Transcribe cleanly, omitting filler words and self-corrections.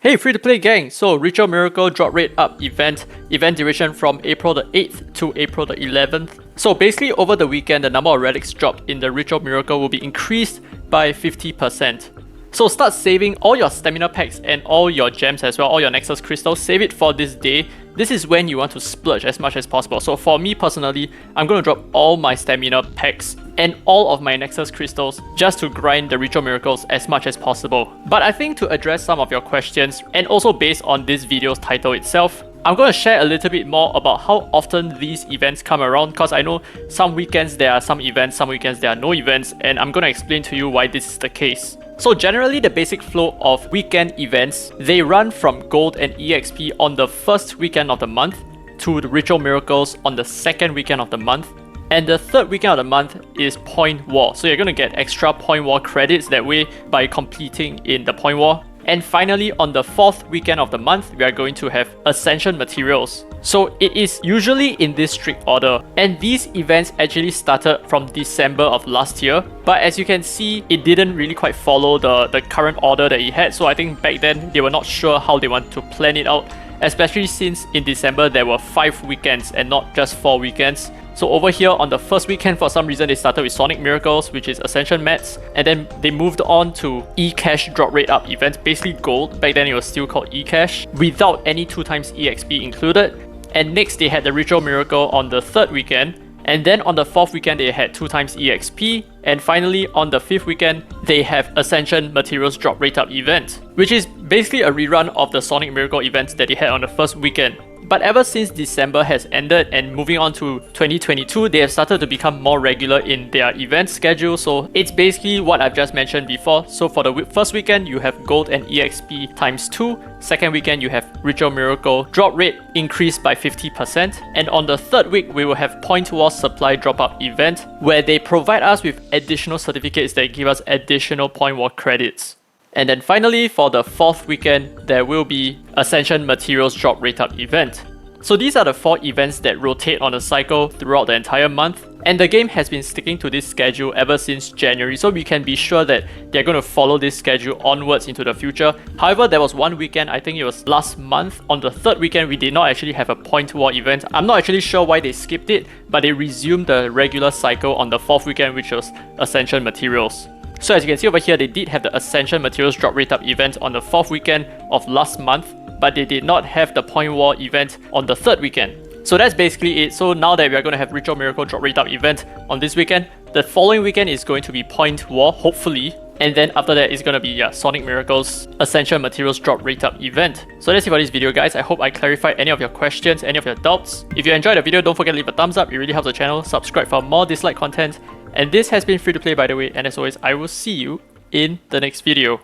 Hey free-to-play gang, so Ritual Miracle drop rate up event duration from April the 8th to April the 11th. So basically over the weekend, the number of relics dropped in the Ritual Miracle will be increased by 50%. So start saving all your stamina packs and all your gems as well, all your Nexus crystals, save it for this day. This is when you want to splurge as much as possible. So for me personally, I'm going to drop all my stamina packs and all of my Nexus crystals just to grind the Ritual Miracles as much as possible. But I think to address some of your questions, and also based on this video's title itself, I'm going to share a little bit more about how often these events come around, because I know some weekends there are some events, some weekends there are no events, and I'm going to explain to you why this is the case. So generally the basic flow of weekend events, they run from gold and EXP on the first weekend of the month to the Ritual Miracles on the second weekend of the month. And the third weekend of the month is Point War. So you're going to get extra Point War credits that way by completing in the Point War. And finally, on the fourth weekend of the month, we are going to have Ascension materials. So it is usually in this strict order. And these events actually started from December of last year. But as you can see, it didn't really quite follow the current order that it had. So I think back then, they were not sure how they want to plan it out. Especially since in December, there were 5 weekends and not just 4 weekends. So over here on the first weekend, for some reason, they started with Sonic Miracles, which is Ascension mats, and then they moved on to eCash drop rate up events, basically gold. Back then it was still called eCash, without any 2x EXP included. And next they had the Ritual Miracle on the third weekend, and then on the fourth weekend they had 2x EXP, and finally on the fifth weekend they have Ascension materials drop rate up event, which is basically a rerun of the Sonic Miracle events that they had on the first weekend. But ever since December has ended and moving on to 2022, they have started to become more regular in their event schedule. So it's basically what I've just mentioned before. So for the first weekend, you have gold and EXP times 2. Second weekend, you have Ritual Miracle drop rate increased by 50%. And on the third week, we will have Point War supply drop up event, where they provide us with additional certificates that give us additional Point War credits. And then finally, for the fourth weekend, there will be Ascension Materials Drop Rate Up event. So these are the 4 events that rotate on a cycle throughout the entire month. And the game has been sticking to this schedule ever since January, so we can be sure that they're going to follow this schedule onwards into the future. However, there was one weekend, I think it was last month, on the third weekend, we did not actually have a Point War event. I'm not actually sure why they skipped it, but they resumed the regular cycle on the fourth weekend, which was Ascension Materials. So as you can see over here, they did have the Ascension Materials Drop Rate Up event on the 4th weekend of last month, but they did not have the Point War event on the 3rd weekend. So that's basically it. So now that we are going to have Ritual Miracle Drop Rate Up event on this weekend, the following weekend is going to be Point War, hopefully. And then after that, it's going to be Sonic Miracle's Ascension Materials Drop Rate Up event. So that's it for this video, guys. I hope I clarified any of your questions, any of your doubts. If you enjoyed the video, don't forget to leave a thumbs up. It really helps the channel. Subscribe for more Dislyte content. And this has been free to play, by the way, and as always, I will see you in the next video.